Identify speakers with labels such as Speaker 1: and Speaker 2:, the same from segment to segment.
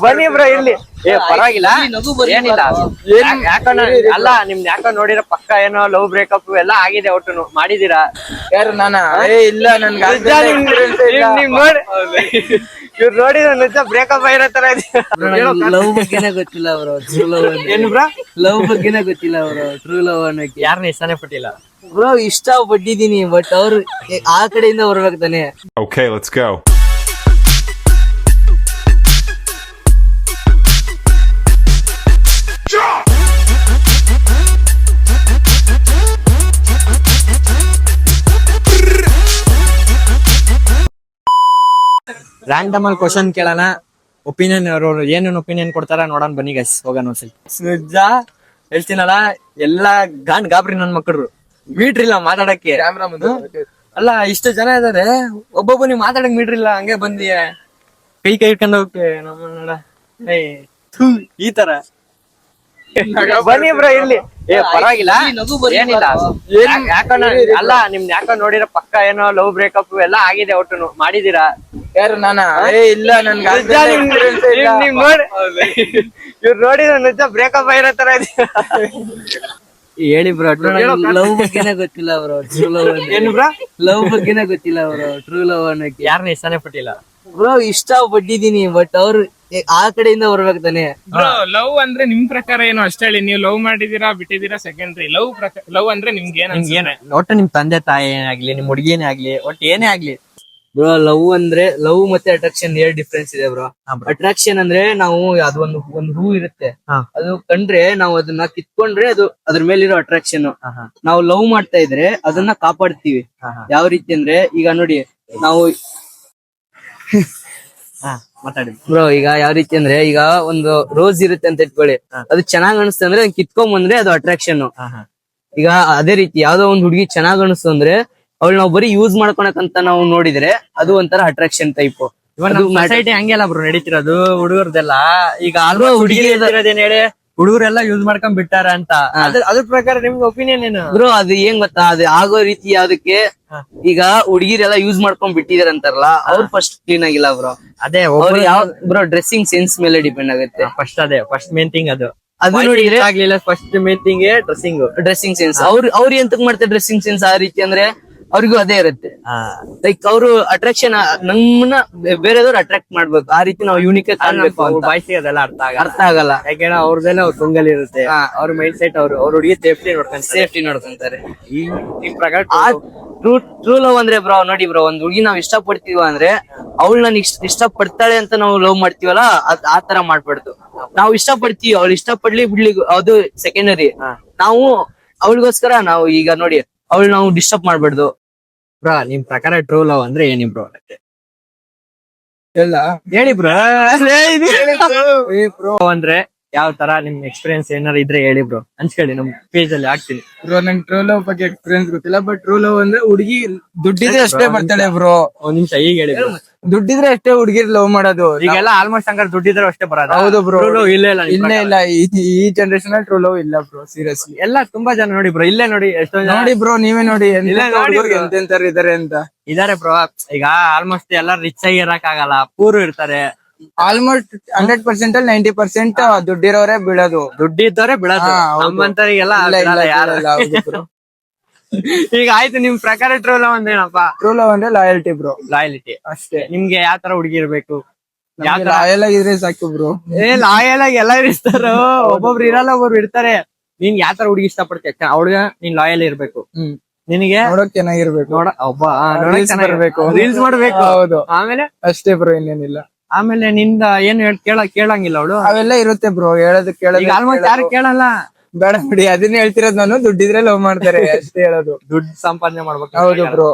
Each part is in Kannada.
Speaker 1: ಬನ್ನಿ ಬ್ರೋ ಇಲ್ಲಿ. ಪರವಾಗಿಲ್ಲ, ಏನಿಲ್ಲ. ಅಲ್ಲ ನಿಮ್ದು ಯಾಕೋ ನೋಡಿರೋ ಪಕ್ಕ ಏನೋ ಲವ್ ಬ್ರೇಕಪ್ ಎಲ್ಲ ಆಗಿದೆ, ಒಟ್ಟು ಮಾಡಿದೀರಾ?
Speaker 2: ಯಾರು ನಾನಾ? ಇಲ್ಲ ನನ್ಗೆ
Speaker 1: ಇವ್ರು ನೋಡಿದ್ರೆ ನಿಜ ಬ್ರೇಕಪ್ ಆಗಿರೋ ತರ ಇದೆ.
Speaker 3: ಲವ್ ಬಗ್ಗೆನೇ ಗೊತ್ತಿಲ್ಲ ಅವರು, ಟ್ರೂ ಲವ್
Speaker 1: ಏನು ಬ್ರೋ?
Speaker 3: ಲವ್ ಬಗ್ಗೆನೇ ಗೊತ್ತಿಲ್ಲ ಅವರು, ಟ್ರೂ ಲವ್ ಅನ್ನೋಕೆ.
Speaker 1: ಯಾರನ್ನ ಇಷ್ಟನೇ ಪಟ್ಟಿಲ್ಲ
Speaker 3: ಬ್ರೋ, ಇಷ್ಟ ಪಟ್ಟಿದೀನಿ, ಬಟ್ ಅವ್ರು ಆ ಕಡೆಯಿಂದ ಬರ್ಬೇಕು ತಾನೆ.
Speaker 4: Okay, let's go.
Speaker 1: ರ್ಯಾಂಡಮ್ ಅಲ್ಲಿ ಕ್ವಶನ್ ಕೇಳೋಣ, ಒಪಿನಿಯನ್ ಅವರು ಏನೇನು ಒಪಿನಿಯನ್ ಕೊಡ್ತಾರ ನೋಡೋಣ. ಬನ್ನಿ ಗೈಸ್, ಹೋಗೋಣ ಒಂದ್ಸಲಿ. ನಿಜ ಹೇಳ್ತೀನಲ್ಲ, ಎಲ್ಲಾ ಗಾಬ್ರಿ ನನ್ ಮಕ್ಕಳು, ಮೀಟ್ರಿಲ್ಲ ಮಾತಾಡಕ್ಕೆ. ಅಲ್ಲ, ಇಷ್ಟು ಜನ ಇದಾರೆ, ಒಬ್ಬೊಬ್ಬ ನೀವ್ ಮಾತಾಡಕ್ ಮೀಟ್ರಿಲ್ಲ, ಹಂಗೆ ಬಂದಿ ಕೈ ಇಟ್ಕೊಂಡ್ ಹೋಗ್ತೆ ನಮ್ಮ ಈ ತರ. ಬನ್ನಿ ಬ್ರೋ ಇಲ್ಲಿ. ಪರವಾಗಿಲ್ಲ, ಏನಿಲ್ಲ. ಅಲ್ಲ ನಿಮ್ದು ಯಾಕೋ ನೋಡಿರೋ ಪಕ್ಕ ಏನೋ ಲವ್ ಬ್ರೇಕಪ್ ಎಲ್ಲ ಆಗಿದೆ, ಒಟ್ಟು ಮಾಡಿದೀರಾ?
Speaker 2: ಯಾರು ನಾನಾ? ಇಲ್ಲ ನನ್ಗೆ
Speaker 1: ಇವ್ರು ನೋಡಿದ್ರೆ ನಿಜ ಬ್ರೇಕಪ್ ಆಗಿರೋ ತರ ಇದೆ.
Speaker 3: ಹೇಳಿ ಬ್ರೋ, ಲವ್ ಬಗ್ಗೆನೇ ಗೊತ್ತಿಲ್ಲ ಅವರು, ಟ್ರೂ ಲವ್.
Speaker 1: ಏನು ಬ್ರೋ?
Speaker 3: ಲವ್ ಬಗ್ಗೆನೇ ಗೊತ್ತಿಲ್ಲ ಅವರು, ಟ್ರೂ ಲವ್ ಅನ್ನೋಕೆ.
Speaker 1: ಯಾರನ್ನ ಇಷ್ಟನೇ ಪಟ್ಟಿಲ್ಲ
Speaker 3: ಬ್ರೋ, ಇಷ್ಟ ಪಟ್ಟಿದೀನಿ, ಬಟ್ ಅವ್ರು ಆ ಕಡೆಯಿಂದ ಬರ್ಬೇಕು ತಾನೆ.
Speaker 5: ಬ್ರೋ, ಲವ್ ಅಂದ್ರೆ ನಿಮ್ ಪ್ರಕಾರ ಏನು ಅಷ್ಟೇ ಹೇಳಿ. ನೀವು ಲವ್ ಮಾಡಿದೀರಾ ಬಿಟ್ಟಿದೀರಾ ಸೆಕೆಂಡ್ರಿ. ಲವ್ ಅಂದ್ರೆ ನಿಮ್ಗೆ ಏನ್
Speaker 1: ಒಟ್ಟು ನಿಮ್ ತಂದೆ ತಾಯಿ ಏನೇ ಆಗ್ಲಿ, ನಿಮ್ ಹುಡುಗಿನೇ ಆಗ್ಲಿ, ಒಟ್ಟು ಏನೇ ಆಗ್ಲಿ.
Speaker 3: ಬ್ರೋ, ಲವ್ ಅಂದ್ರೆ ಲವ್ ಮತ್ತೆ ಅಟ್ರಾಕ್ಷನ್ ಏರ್ ಡಿಫ್ರೆನ್ಸ್ ಇದೆ ಬ್ರೋ. ಅಟ್ರಾಕ್ಷನ್ ಅಂದ್ರೆ ನಾವು ಒಂದು ಹೂ ಇರುತ್ತೆ, ಅದು ಕಂಡ್ರೆ ನಾವು ಅದನ್ನ ಕಿತ್ಕೊಂಡ್ರೆ ಅದು ಅದ್ರ ಮೇಲಿರೋ ಅಟ್ರಾಕ್ಷನ್. ನಾವು ಲವ್ ಮಾಡ್ತಾ ಇದ್ರೆ ಅದನ್ನ ಕಾಪಾಡ್ತೀವಿ. ಯಾವ ರೀತಿ ಅಂದ್ರೆ, ಈಗ ನೋಡಿ ನಾವು
Speaker 1: ಮಾತಾಡಿ
Speaker 3: ಬ್ರೋ, ಈಗ ಯಾವ ರೀತಿ ಅಂದ್ರೆ, ಈಗ ಒಂದು ರೋಸ್ ಇರುತ್ತೆ ಅಂತ ಇಟ್ಕೊಳ್ಳಿ, ಅದು ಚೆನ್ನಾಗ್ ಅನಿಸ್ತು ಅಂದ್ರೆ ಕಿತ್ಕೊಂಡ್ ಬಂದ್ರೆ ಅದು ಅಟ್ರಾಕ್ಷನ್. ಈಗ ಅದೇ ರೀತಿ ಯಾವ್ದೋ ಒಂದ್ ಹುಡುಗಿ ಚೆನ್ನಾಗ್ ಅನಿಸ್ತು ಅಂದ್ರೆ ಅವ್ಳು ನಾವು ಬರೀ ಯೂಸ್ ಮಾಡ್ಕೊಳಕಂತ ನಾವು ನೋಡಿದ್ರೆ ಅದು ಒಂಥರ ಅಟ್ರಾಕ್ಷನ್ ಟೈಪ್.
Speaker 1: ಸೊಸೈಟಿ ಹಂಗೆಲ್ಲ ಬ್ರೋ ನಡೀತಿರೋದು ಹುಡುಗರದೆಲ್ಲ. ಈಗ ಹುಡುಗಿರೇನ್ ಹೇಳಿ, ಹುಡುಗರೆಲ್ಲ ಯೂಸ್ ಮಾಡ್ಕೊಂಡ್ ಬಿಟ್ಟಾರ ಅಂತ. ಅದ್ರ ಪ್ರಕಾರ ನಿಮ್ಗೆ ಒಪಿನಿಯನ್ ಏನು
Speaker 3: ಬ್ರೋ? ಅದು ಏನ್ ಗೊತ್ತಾ, ಅದು ಆಗೋ ರೀತಿ ಯಾವ್ದಕ್ಕೆ, ಈಗ ಹುಡುಗಿರೆಲ್ಲ ಯೂಸ್ ಮಾಡ್ಕೊಂಡ್ ಬಿಟ್ಟಿದಾರೆ ಅಂತಾರಲ್ಲ, ಅವ್ರು ಫಸ್ಟ್ ಕ್ಲೀನ್ ಆಗಿಲ್ಲ ಬ್ರೋ.
Speaker 1: ಅದೇ
Speaker 3: ಯಾವ ಬ್ರೋ, ಡ್ರೆಸ್ಸಿಂಗ್ ಸೆನ್ಸ್ ಮೇಲೆ ಡಿಪೆಂಡ್ ಆಗುತ್ತೆ.
Speaker 1: ಫಸ್ಟ್ ಮೇನ್ ಥಿಂಗ್ ಅದು
Speaker 3: ನೋಡಿದ್ರೆ
Speaker 1: ಆಗ್ಲಿಲ್ಲ. First main thing
Speaker 3: dressing sense. ಅವ್ರು ಎಂತಕ್ ಮಾಡ್ತಾರೆ ಡ್ರೆಸ್ಸಿಂಗ್ ಸೆನ್ಸ್ ಆ ರೀತಿ ಅಂದ್ರೆ, ಅವ್ರಿಗೂ ಅದೇ ಇರುತ್ತೆ. ಲೈಕ್ ಅವರು ಅಟ್ರಾಕ್ಷನ್, ನಮ್ಮನ್ನ ಬೇರೆದವ್ರು ಅಟ್ರಾಕ್ಟ್ ಮಾಡ್ಬೇಕು, ಆ ರೀತಿ ನಾವು ಯೂನಿಕ್ ಕಾಣ್ಬೇಕು.
Speaker 1: ಬಾಯ್ಸಿಗೆ ಅದೆಲ್ಲ ಅರ್ಥ
Speaker 3: ಆಗಲ್ಲ,
Speaker 1: ಯಾಕೆಂದ್ರೆ ಅವ್ರದೆಲ್ಲ ಅವ್ರ ತುಂಗಲ್ ಇರುತ್ತೆ. ಅವ್ರ ಮೈಂಡ್ ಸೆಟ್ ಅವ್ರ ಹುಡುಗಿ ಸೇಫ್ಟಿ
Speaker 3: ನೋಡ್ಕೊಂತಾರೆ.
Speaker 1: ನಿಮ್ ಪ್ರಕಾರ
Speaker 3: ಟ್ರೂ ಲವ್ ಅಂದ್ರೆ ಬ್ರೋ, ನೋಡಿ ಬ್ರೋ, ಒಂದ್ ಹುಡುಗಿ ನಾವ್ ಇಷ್ಟ ಪಡ್ತೀವ ಅಂದ್ರೆ ಅವಳನ್ನ ಇಷ್ಟ ಪಡ್ತಾಳೆ ಅಂತ ನಾವು ಲವ್ ಮಾಡ್ತೀವಲ್ಲ, ಆ ತರ ಮಾಡ್ಬಾರ್ದು. ನಾವು ಇಷ್ಟ ಪಡ್ತೀವಿ, ಅವಳು ಇಷ್ಟ ಪಡ್ಲಿ ಬಿಡ್ಲಿ ಅದು ಸೆಕೆಂಡರಿ. ನಾವು ಅವಳಿಗೋಸ್ಕರ ನಾವು ಈಗ ನೋಡಿ ಅವಳು ನಾವು ಡಿಸ್ಟರ್ಬ್ ಮಾಡ್ಬಾರ್ದು.
Speaker 1: ಬ್ರೋ, ನಿಮ್ ಪ್ರಕಾರ ಟ್ರೂ ಲವ್ ಅಂದ್ರೆ ಏನಿ ಬ್ರೋ?
Speaker 2: ಎಲ್ಲ
Speaker 1: ಹೇಳಿ ಬ್ರೋ. ಅಂದ್ರೆ ಯಾವ ತರ ನಿಮ್ ಎಕ್ಸ್ಪೀರಿಯನ್ಸ್ ಏನಾರ ಇದ್ರೆ ಹೇಳಿ ಬ್ರೋ, ಹಂಚ್ಕೊಳ್ಳಿ, ನಮ್ ಪೇಜ್ ಅಲ್ಲಿ ಹಾಕ್ತೀನಿ.
Speaker 2: ಬ್ರೋ, ನಂಗೆ ಟ್ರೂ ಲವ್ ಬಗ್ಗೆ ಎಕ್ಸ್ಪೀರಿಯನ್ಸ್ ಗೊತ್ತಿಲ್ಲ, ಬಟ್ ಟ್ರೂ ಲವ್ ಅಂದ್ರೆ ಹುಡುಗಿ ದುಡ್ಡಿದ್ರೆ ಅಷ್ಟೇ ಬರ್ತಾಳೆ ಬ್ರೋ.
Speaker 1: ಒಂದ್ ನಿಮಿಷ ಈಗ ಹೇಳಿ bro.
Speaker 2: ದುಡ್ಡಿದ್ರೆ ಅಷ್ಟೇ ಹುಡುಗಿರ್ ಲವ್ ಮಾಡೋದು.
Speaker 1: ಈಗೆಲ್ಲ ಆಲ್ಮೋಸ್ಟ್ ಹಂಗಾರೆ ದುಡ್ಡಿದ್ರೆ ಅಷ್ಟೇ ಬರೋದು.
Speaker 2: ಹೌದು ಬ್ರೋ,
Speaker 1: ಇಲ್ಲ
Speaker 2: ಇಲ್ಲ ಈ ಜನರೇಷನ್ ಅಲ್ಲಿ ಟ್ರೂ ಲವ್ ಇಲ್ಲ ಬ್ರೋ, ಸೀರಿಯಸ್ಲಿ.
Speaker 1: ಎಲ್ಲ ತುಂಬಾ ಜನ ನೋಡಿ ಬ್ರೋ, ಇಲ್ಲೇ ನೋಡಿ ಎಷ್ಟೊಂದು
Speaker 2: ನೋಡಿ ಬ್ರೋ, ನೀವೇ ನೋಡಿ ಎಂತೆಂತಾರು ಇದಾರೆ ಅಂತ.
Speaker 1: ಇದಾರೆ ಬ್ರೋ. ಈಗ ಆಲ್ಮೋಸ್ಟ್ ಎಲ್ಲ ರಿಚ್ ಆಗಿ ಇರಕ್ ಆಗಲ್ಲ, ಪೂರ್ ಇರ್ತಾರೆ.
Speaker 2: ಆಲ್ಮೋಸ್ಟ್ 100% ಅಲ್ಲಿ 90% ದುಡ್ಡಿರೋರೇ ಬೀಳೋದು.
Speaker 1: ದುಡ್ಡಿದ್ದವ್ರೆ ಬಿಡೋದು, ನಮ್ಮಂತರಿಗೆಲ್ಲ ಈಗ ಆಯ್ತು. ನಿಮ್ ಪ್ರಕಾರ ಟ್ರೂ ಲವ್ ಅಂದ್ರೆ ಏನಪ್ಪ?
Speaker 2: ಟ್ರೂ ಲವ್ ಅಂದ್ರೆ ಲಾಯಲ್ಟಿ ಬ್ರೋ,
Speaker 1: ಲಾಯಲ್ಟಿ ಅಷ್ಟೇ. ನಿಮ್ಗೆ ಯಾವ ತರ ಹುಡುಗಿ ಇರ್ಬೇಕು?
Speaker 2: ಲಾಯಲ್ ಆಗಿದ್ರೆ ಸಾಕು ಬ್ರೋ.
Speaker 1: ಲಾಯಲ್ ಆಗಿ ಎಲ್ಲ ಇರ್ತಾರೋ, ಒಬ್ಬೊಬ್ರು ಇರಲ್ಲ, ಒಬ್ಬೊಬ್ರು ಇರ್ತಾರೆ. ನೀನ್ ಯಾವ ತರ ಹುಡುಗಿ ಇಷ್ಟಪಡ್ತೀಯ, ಅವಳಿಗೆ ನೀನ್ ಲಾಯಲ್ ಇರ್ಬೇಕು. ನಿನಗೆ
Speaker 2: ನೋಡಕ್ ಚೆನ್ನಾಗಿರ್ಬೇಕು,
Speaker 1: ಬರ್ಬೇಕು, ರೀಲ್ಸ್ ಮಾಡ್ಬೇಕು.
Speaker 2: ಹೌದು,
Speaker 1: ಆಮೇಲೆ
Speaker 2: ಅಷ್ಟೇ ಬ್ರೋ, ಇನ್ನೇನಿಲ್ಲ.
Speaker 1: ಆಮೇಲೆ ನಿಂದ ಏನು ಕೇಳಂಗಿಲ್ಲ ಅವಳು.
Speaker 2: ಅವೆಲ್ಲ ಇರುತ್ತೆ ಬ್ರೋ, ಹೇಳೋದು
Speaker 1: ಆಲ್ಮೋಸ್ಟ್ ಯಾರು ಕೇಳಲ್ಲ.
Speaker 2: ಬೇಡ ಬಿಡಿ, ಅದನ್ನ ಹೇಳ್ತಿರೋದು ನಾನು. ದುಡ್ಡಿದ್ರೆ ಲವ್ ಮಾಡ್ತಾರೆ ಅಷ್ಟೇ ಹೇಳೋದು.
Speaker 1: ದುಡ್ಡು ಸಂಪಾದನೆ ಮಾಡ್ಬೇಕು.
Speaker 2: ಹೌದು ಬ್ರೋ.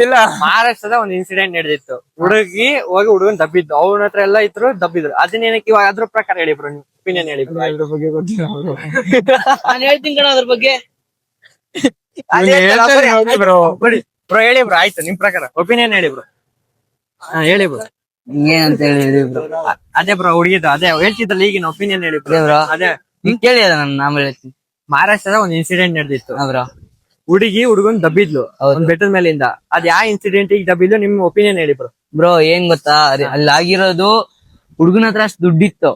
Speaker 2: ಇಲ್ಲ,
Speaker 1: ಮಹಾರಾಷ್ಟ್ರದ ಒಂದ್ ಇನ್ಸಿಡೆಂಟ್ ನಡೆದಿತ್ತು. ಹುಡುಗಿ ಹೋಗಿ ಹುಡುಗನ್ ದಬ್ಬಿದ್ದು, ಅವನ ಹತ್ರ ಎಲ್ಲ ಇದ್ರು, ದಬ್ಬಿದ್ರು. ಅದನ್ನೇನಕ್ಕೆ ಇವಾಗ ಅದ್ರ ಪ್ರಕಾರ ಹೇಳಿ ಬ್ರೋ, ನಿಮ್ ಒಪಿನಿಯನ್ ಹೇಳಿ ಬ್ರೋ.
Speaker 2: ಅದ್ರ ಬಗ್ಗೆ ಗೊತ್ತಿಲ್ಲ ಬ್ರೋ.
Speaker 3: ನಾನು ಹೇಳ್ತೀನಿ ಕಣ ಅದ್ರ ಬಗ್ಗೆ.
Speaker 1: ಬ್ರೋ ಹೇಳಿ ಬ್ರೋ, ಆಯ್ತು. ನಿಮ್ ಪ್ರಕಾರ ಒಪಿನಿಯನ್ ಹೇಳಿ ಬ್ರೋ. ಹೇಳಿ ಬ್ರೋ,
Speaker 3: ಏನಂತ ಹೇಳಿ ಬ್ರೋ.
Speaker 1: ಅದೇ ಬ್ರೋ, ಹುಡುಗಿದ್ದು ಅದೇ ಹೇಳ್ತಿದ್ದಲ್ಲ, ಈಗಿನ ಒಪಿನಿಯನ್ ಹೇಳಿ ಬ್ರೋ. ಅದೇ
Speaker 3: ಕೇಳಿ, ಅದ ನಾನು ಆಮೇಲೆ ಹೇಳ್ತೀನಿ.
Speaker 1: ಮಹಾರಾಷ್ಟ್ರದ ಒಂದ್ ಇನ್ಸಿಡೆಂಟ್ ನಡೆದಿತ್ತು.
Speaker 3: ಬ್ರೋ,
Speaker 1: ಹುಡುಗಿ ಹುಡುಗನ್ ದಬ್ಬಿದ್ಲು ಒಂದ್ ಬೆಟ್ಟದ ಮೇಲಿಂದ. ಅದ್ ಯಾವ ಇನ್ಸಿಡೆಂಟ್ ಈಗ ದಬ್ಬಿದ್ಲು, ನಿಮ್ ಒಪಿನಿಯನ್ ಹೇಳಿ ಬ್ರೋ.
Speaker 3: ಬ್ರೋ, ಏನ್ ಗೊತ್ತಾ, ಅಲ್ಲಿ ಆಗಿರೋದು ಹುಡುಗನ ಹತ್ರ ಅಷ್ಟು ದುಡ್ಡಿತ್ತು.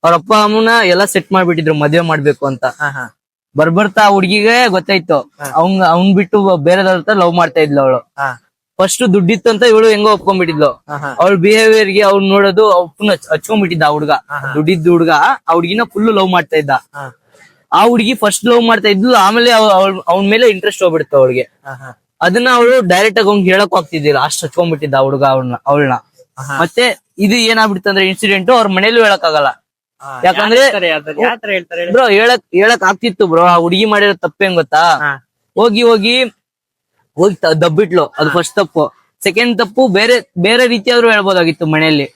Speaker 3: ಅವ್ರ ಅಪ್ಪ ಅಮ್ಮನ ಎಲ್ಲ ಸೆಟ್ ಮಾಡ್ಬಿಟ್ಟಿದ್ರು ಮದ್ವೆ ಮಾಡ್ಬೇಕು ಅಂತ. ಬರ್ಬರ್ತಾ ಹುಡ್ಗಿಗೆ ಗೊತ್ತಾಯ್ತು ಅವ್ನ್ ಬಿಟ್ಟು ಬೇರೆದವ್ರ ಹತ್ರ ಲವ್ ಮಾಡ್ತಾ ಇದ್ಲು ಅವಳು. ಫಸ್ಟ್ ದುಡ್ಡಿತ್ತು ಅಂತ ಇವಳು ಹೆಂಗೋ ಒಪ್ಕೊಂಡ್ಬಿಟ್ಟಿದ್ಲು. ಅವಳ ಬಿಹೇವಿಯರ್ ಗೆ ಅವ್ಳು ನೋಡೋದು ಫುಲ್ ಹಚ್ಕೊಂಡ್ಬಿಟ್ಟಿದ್ದ ಆ ಹುಡ್ಗ. ದುಡ್ಡಿದ್ದ ಹುಡ್ಗ ಆ ಹುಡ್ಗಿನ ಫುಲ್ ಲವ್ ಮಾಡ್ತಾ ಇದ್ದ. ಆ ಹುಡ್ಗಿ ಫಸ್ಟ್ ಲವ್ ಮಾಡ್ತಾ ಇದ್ಲು, ಆಮೇಲೆ ಅವನ ಮೇಲೆ ಇಂಟ್ರೆಸ್ಟ್ ಹೋಗ್ಬಿಡ್ತು ಅವಳಿಗೆ. ಅದನ್ನ ಅವಳು ಡೈರೆಕ್ಟ್ ಆಗಿ ಅವ್ನ್ ಹೇಳಕ್ ಹೋಗ್ತಿದ್ದಿಲ್ಲ, ಅಷ್ಟ್ ಹಚ್ಕೊಂಡ್ಬಿಟ್ಟಿದ್ದ ಆ ಹುಡ್ಗ ಅವಳನ್ನ. ಮತ್ತೆ ಇದು ಏನಾಗ್ಬಿಡ್ತು ಅಂದ್ರೆ ಇನ್ಸಿಡೆಂಟ್ ಅವ್ರ ಮನೇಲೂ ಹೇಳಕ್ ಆಗಲ್ಲ. ಯಾಕಂದ್ರೆ ಬ್ರೋ ಹೇಳಕ್ ಆಗ್ತಿತ್ತು ಬ್ರೋ. ಆ ಹುಡುಗಿ ಮಾಡಿರೋ ತಪ್ಪೇನ್ ಗೊತ್ತಾ, ಹೋಗಿ ಹೋಗಿ ಹೋಗಿ ದಬ್ಬಿಟ್ಲು. ಅದು ಫಸ್ಟ್ ತಪ್ಪು. ಸೆಕೆಂಡ್ ತಪ್ಪು ಬೇರೆ ರೀತಿಯಾದ್ರು ಹೇಳ್ಬೋದಾಗಿತ್ತು ಮನೆಯಲ್ಲಿ.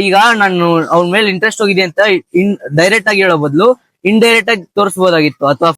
Speaker 3: ಈಗ ನಾನು ಅವ್ನ ಮೇಲೆ ಇಂಟ್ರೆಸ್ಟ್ ಹೋಗಿದೆ ಅಂತ ಡೈರೆಕ್ಟ್ ಆಗಿ ಹೇಳೋ ಬದ್ಲು ಇಂಡೈರೆಕ್ಟ್ ಆಗಿ ತೋರಿಸಬಹುದಾಗಿತ್ತು, ಅಥವಾ